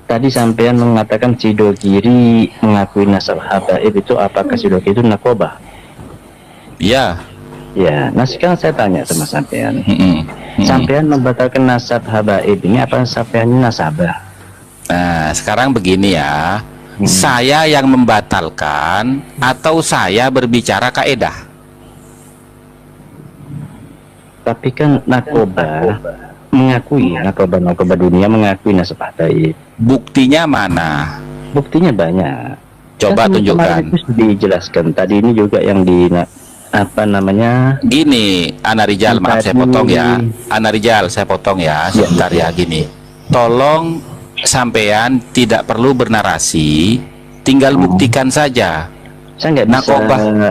tadi sampean mengatakan Sidogiri mengakui nasab habaib itu, apakah Sidogiri itu nakobah? Iya. Ya, nah sekarang saya tanya sama sampean. Sampean membatalkan nasab habaib ini apa sampean ini nasabah? Nah, sekarang begini ya. Saya yang membatalkan atau saya berbicara kaedah? Tapi kan nakobah mengakui, nakobah dunia mengakui nasab habaib. Buktinya mana? Buktinya banyak. Coba kan tunjukkan. Itu dijelaskan. Tadi ini juga yang di apa namanya? Gini, Ana Rijal, maaf saya potong ya. Ana Rijal, saya potong ya. Sebentar ya, gini. Tolong sampean tidak perlu bernarasi, tinggal buktikan saja. Saya nggak bisa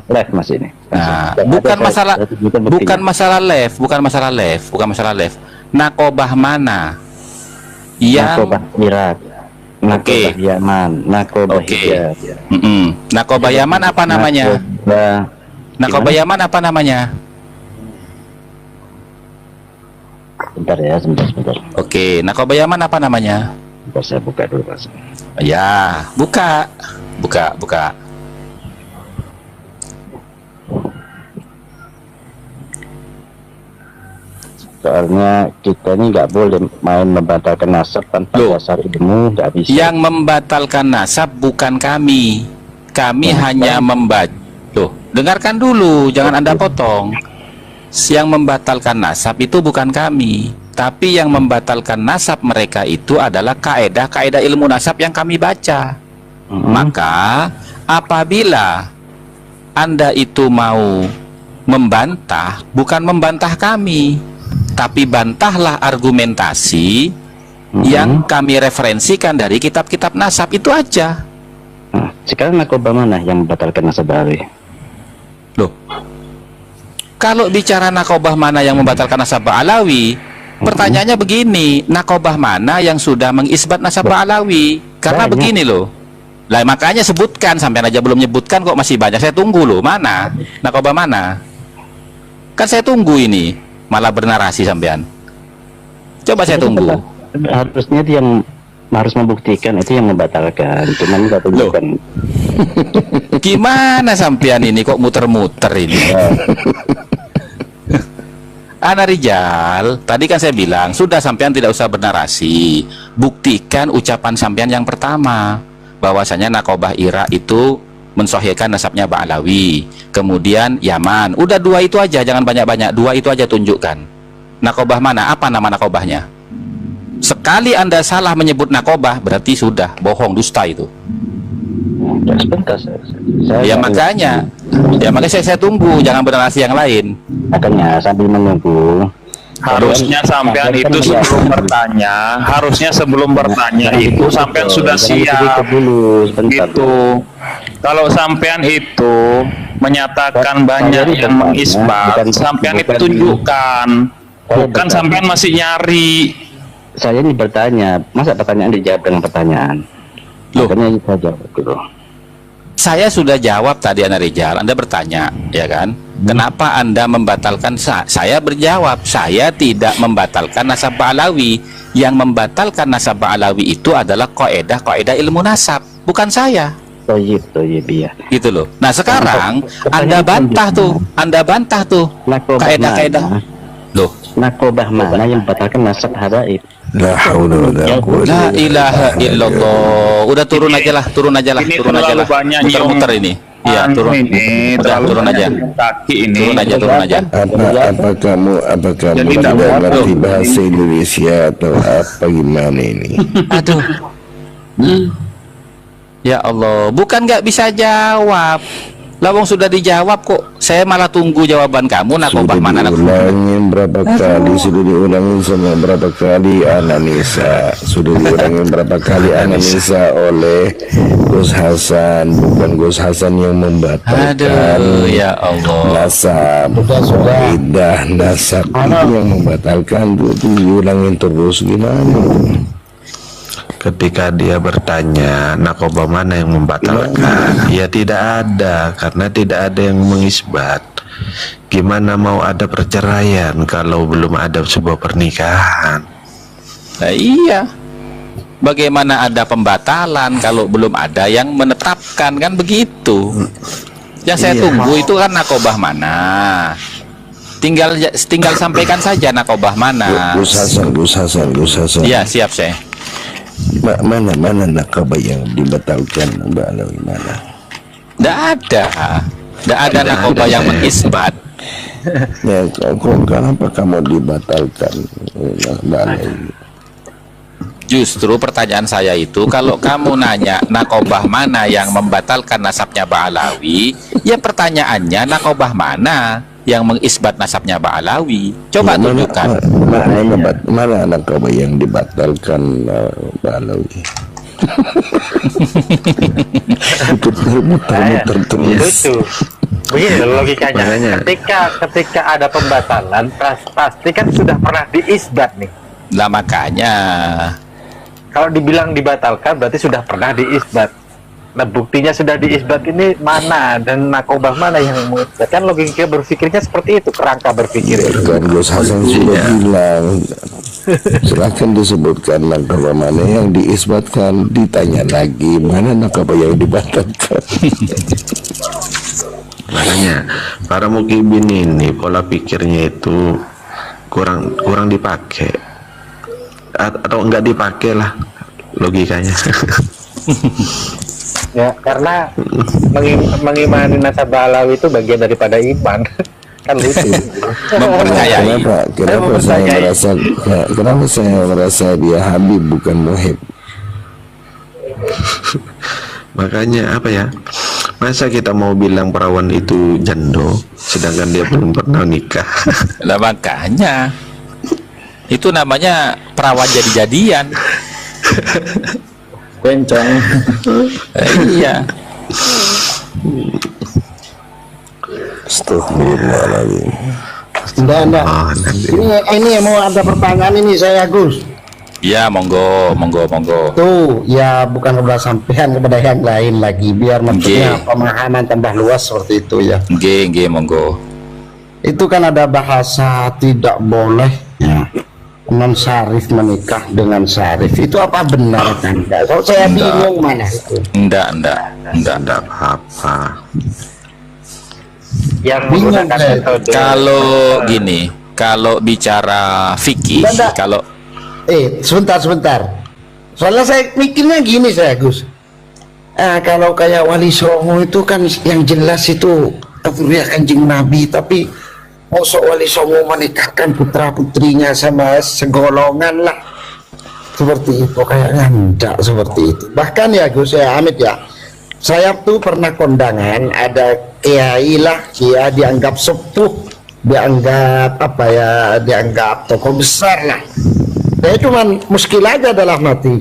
live mas ini. Nah, bukan masalah live. Nakobah mana? Nakobah Irak, nakobah Yaman, nakobah Hijaz. Nakobah Yaman apa namanya? Nakobah Yaman apa namanya? Sebentar ya, sebentar. Oke, nakobah Yaman apa namanya? Saya buka dulu mas. Ya, buka. Soalnya kita ini nggak boleh main membatalkan nasab tanpa dasar ilmu, nggak bisa. Yang membatalkan nasab bukan kami. Kami hanya membaca. Loh, dengarkan dulu, jangan Anda potong. Yang membatalkan nasab itu bukan kami, tapi yang membatalkan nasab mereka itu adalah kaedah ilmu nasab yang kami baca. Maka apabila Anda itu mau membantah, bukan membantah kami, tapi bantahlah argumentasi yang kami referensikan dari kitab-kitab nasab, itu aja. Nah, sekarang nakobah mana yang membatalkan nasab Alawi? Loh, kalau bicara nakobah mana yang membatalkan nasab Alawi, pertanyaannya begini, nakobah mana yang sudah mengisbat nasab Alawi? Karena begini loh, lah makanya sebutkan, sampai aja belum menyebutkan kok masih banyak, saya tunggu loh, mana nakobah mana? Kan saya tunggu ini, malah bernarasi sampean. Coba saya tunggu. Harusnya dia yang harus membuktikan, itu yang membatalkan, cuman nggak tunjukkan. Gimana sampean ini kok muter-muter ini? Ana Rijal, tadi kan saya bilang sudah, sampean tidak usah bernarasi, buktikan ucapan sampean yang pertama, bahwasanya nakobah Irak itu mensahihkan nasabnya Ba'alawi, kemudian Yaman. Udah dua itu aja, jangan banyak-banyak, dua itu aja tunjukkan. Nakobah mana? Apa nama nakobahnya? Sekali Anda salah menyebut nakobah, berarti sudah bohong, dusta itu. Ya makanya saya tunggu, jangan bernarasi yang lain. Makanya sambil menunggu. Harusnya sampean itu sebelum bertanya, itu sampean sudah siap gitu. Kalau sampean itu menyatakan banyak yang mengisbat, sampean itu tunjukkan, bukan sampean masih nyari. Saya ini bertanya, masa pertanyaan dijawab dengan pertanyaan? Loh, saya sudah jawab tadi, Ana Rijal. Anda bertanya, ya kan? Kenapa Anda membatalkan? Saya berjawab, saya tidak membatalkan nasab Ba'alawi. Yang membatalkan nasab Ba'alawi itu adalah kaidah ilmu nasab, bukan saya. Iya. Gitu loh. Nah sekarang Anda bantah tuh, kaidah-kaidah. Loh, nakobah mana yang membatalkan nasab habaib? La ilaha illallah. Udah turun aja lah. Muter-muter ini. Iya, turun aja. Turun aja. Apa kamu tidak mengerti bahasa Indonesia atau apa gimana ini? Aduh. Ya Allah, bukan nggak bisa jawab. Lawang sudah dijawab kok. Saya malah tunggu jawaban kamu. Nakobah mana? Diulangin berapa kali? Sudah diulangin sama berapa kali Ananisa? Sudah diulangin berapa kali Ananisa oleh Gus Hasan? Bukan Gus Hasan yang membatalkan. Aduh, ya Allah. Nasab, kaidah nasab itu yang membatalkan. Itu diulangin terus gimana? Ketika dia bertanya nakobah mana yang membatalkan, ya tidak ada, karena tidak ada yang mengisbat. Gimana mau ada perceraian kalau belum ada sebuah pernikahan? Nah, iya. Bagaimana ada pembatalan kalau belum ada yang menetapkan, kan begitu. Yang saya tunggu itu kan nakobah mana. Tinggal sampaikan saja nakobah mana. Gus Hasan. Iya, siap saya. Mana nakobah yang dibatalkan, Mbak Alawi, mana? Tidak ada nakobah yang mengisbat. Ya, kenapa kamu dibatalkan, Mbak Alawi? Justru pertanyaan saya itu, kalau kamu nanya nakobah mana yang membatalkan nasabnya Ba'alawi, ya pertanyaannya nakobah mana yang mengisbat nasabnya Ba'alawi. Coba tunjukkan. Mana nakobah yang dibatalkan, Ba'alawi? Muter-muter terus. Itu begini logikanya. Ketika ada pembatalan, pasti kan sudah pernah diisbat nih. Lah makanya Kalau dibilang dibatalkan berarti sudah pernah diisbat. Nah, buktinya sudah diisbat ini mana, dan nakobah mana yang mengisbat? Kan logika berpikirnya seperti itu, kerangka berpikir. Kan Gus Hasan sudah bilang, silahkan disebutkan nakobah mana yang diisbatkan. Ditanya lagi, mana nakobah yang dibatalkan? Makanya para mukibin ini pola pikirnya itu kurang dipakai, atau enggak dipakai lah logikanya. Ya, karena mengimani nasab Ba'alawi itu bagian daripada iman. Kan lucu. mempercayai. Kenapa saya merasa dia Habib bukan Muhib? Makanya apa ya, masa kita mau bilang perawan itu jando sedangkan dia belum pernah nikah? Lah makanya itu namanya perawan jadi-jadian. Kencang. Iya. Astagfirullahaladzim. Enggak. Oh, nanti. Ini mau ada pertanyaan ini saya, Gus. Ya, monggo. Tuh, ya bukan kepada sampean, kepada yang lain lagi, biar maksudnya pemahaman tambah luas seperti itu ya. Nggih, monggo. Itu kan ada bahasa tidak boleh ya, non syarif menikah dengan syarif. Itu apa benar kan? Kalau saya bingung mana itu. Enggak. Enggak apa-apa. Yang Bingung menggunakan saya. metode. Kalau gini, kalau bicara fikih, Enggak. kalau Sebentar. Soalnya saya mikirnya gini saya, Gus. Kalau kayak Wali Songo itu kan yang jelas itu keturunan Kanjeng Nabi, tapi mosok Wali Songo menikahkan putra putrinya sama segolongan lah, seperti itu kayaknya enggak seperti itu. Bahkan ya Gus ya Amit ya, saya tuh pernah kondangan ada kiai lah, kiai dianggap sepuh, dianggap apa ya, dianggap tokoh besar lah. Saya cuman muskil aja dalam hati,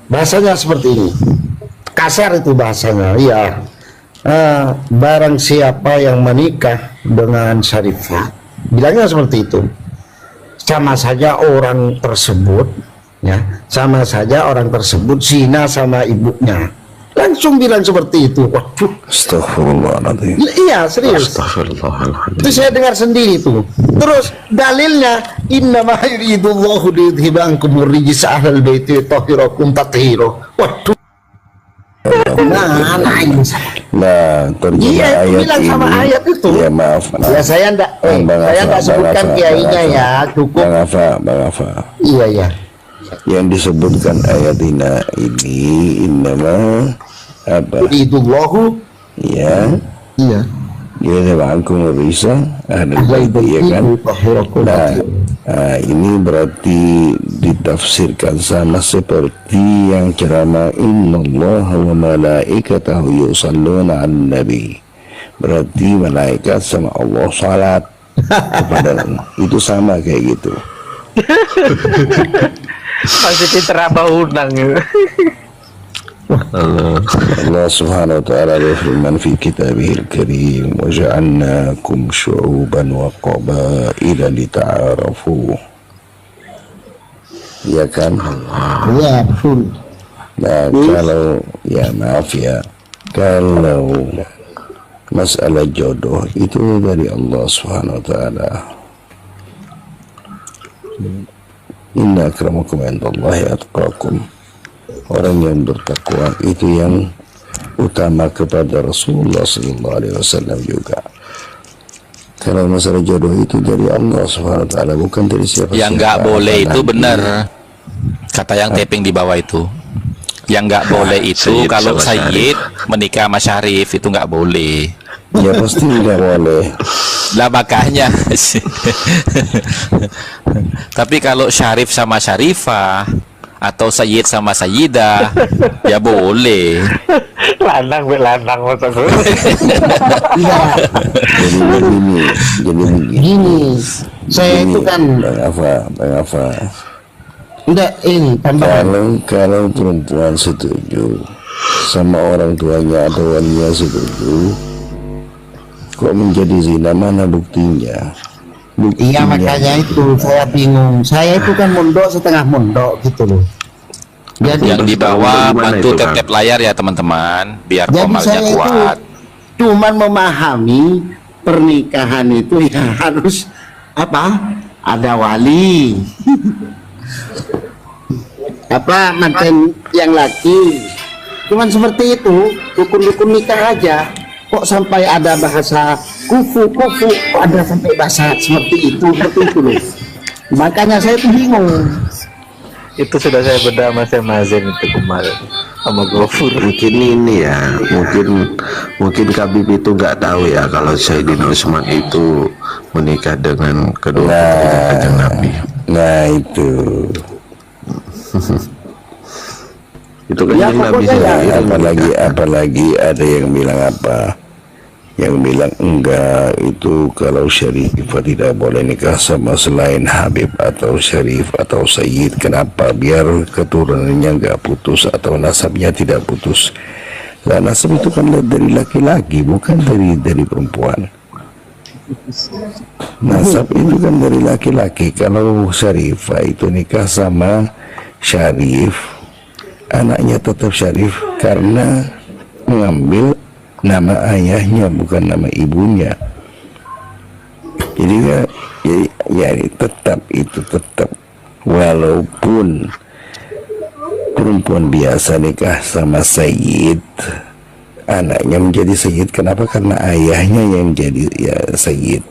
bahasanya seperti ini, kasar itu bahasanya. Iya, barang siapa yang menikah dengan syarifah, bilangnya seperti itu, sama saja orang tersebut ya, sama saja orang tersebut zina sama ibunya. Langsung bilang seperti itu. Waduh, Astagfirullahaladzim. iya serius. Astagfirullahaladzim. Itu saya dengar sendiri tuh. Terus dalilnya innama yuridullahu liyudhibankum rijsa ahlal baiti tahhirakum tathira. Waduh. Nah, terjemah Iya, itu ayat bilang ini. sama ayat itu. Ya maaf. Ya saya enggak sebutkan kiainya ya, cukup. Bang Afa. Iya. Yang disebutkan ayat ini innama apa? Yuridullahu, Ya. iya. Ya bangku bisa ada baiti ya kan. Nah, ini berarti ditafsirkan sama seperti yang ceramah innallaha wa malaikatahu yusalluna 'alan nabi. Berarti malaikat sama Allah salat kepada itu sama kayak gitu. Masih pinter apa undang. Allah subhanahu wa ta'ala berfirman fi kitabihil karim wa ja'alnakum syu'uban wa qabaila lita'arafu. Ya kan? Iya, betul. Nah, kalau ya maaf ya, kalau masalah jodoh itu dari Allah subhanahu wa ta'ala. Inna akramakum indallahi atqakum. orang yang bertakwa itu yang utama kepada Rasulullah SAW juga. Kalau masalah jodoh itu dari Allah SWT, bukan dari siapa-siapa. Yang nggak boleh itu benar kata yang taping di bawah itu. Yang nggak boleh itu Sayyid kalau sama Sayyid menikah sama Syarif itu nggak boleh. Ya pasti nggak boleh. Lah makanya. Tapi kalau Syarif sama Syarifah atau Sayyid sama Sayyidah ya boleh. Lanang masa gue. Iya, Jadi begini, gini. Saya itu kan Bang Afa, enggak ini tambahan. kalau perempuan setuju sama orang tuanya atau walinya setuju, kok menjadi zina, mana buktinya? Iya, makanya itu saya bingung. Saya itu kan mondok setengah mondok gitu loh. Jadi Yang di bawah Gimana bantu itu, Kang? tap-tap layar ya teman-teman biar Jadi komalnya saya itu kuat. cuman memahami pernikahan itu ya harus apa? Ada wali. Apa mantan yang laki. Cuman seperti itu, dukun-dukun nikah aja. Kok sampai ada bahasa kufu, kok ada sampai bahasa seperti itu loh. Makanya saya tuh bingung. Itu sudah saya bedah Mas Mazen itu kemarin sama Gofur. Mungkin ini ya, mungkin Habib itu nggak tahu ya kalau Sayyidina Utsman itu menikah dengan kedua putrinya Kanjeng Nabi. Nah itu Itu kan Ya, Kanjeng Nabi pokoknya sendiri yang apalagi ada yang bilang apa? Yang bilang enggak, itu kalau Syarifah tidak boleh nikah sama selain Habib atau Syarif atau Sayyid. Kenapa? Biar keturunannya enggak putus atau nasabnya tidak putus. Nah, nasab itu kan dari laki-laki, bukan dari perempuan. Nasab itu kan dari laki-laki. Kalau Syarifah itu nikah sama Syarif, anaknya tetap Syarif karena mengambil nama ayahnya bukan nama ibunya. Jadi ya tetap walaupun perempuan biasa nikah sama Sayyid, anaknya menjadi Sayyid. Kenapa? Karena ayahnya yang jadi ya Sayyid.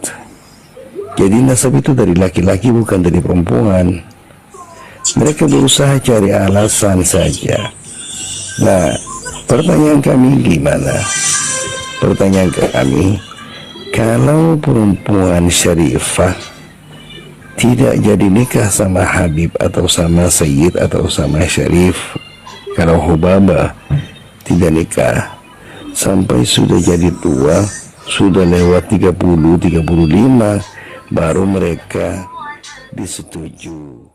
Jadi nasab itu dari laki-laki bukan dari perempuan. Mereka berusaha cari alasan saja. Nah, pertanyaan kami gimana? Pertanyaan kami, kalau perempuan Syarifah tidak jadi nikah sama Habib atau sama Sayyid atau sama Syarif, kalau Hubabah tidak nikah sampai sudah jadi tua, sudah lewat 30, 35, baru mereka disetujui.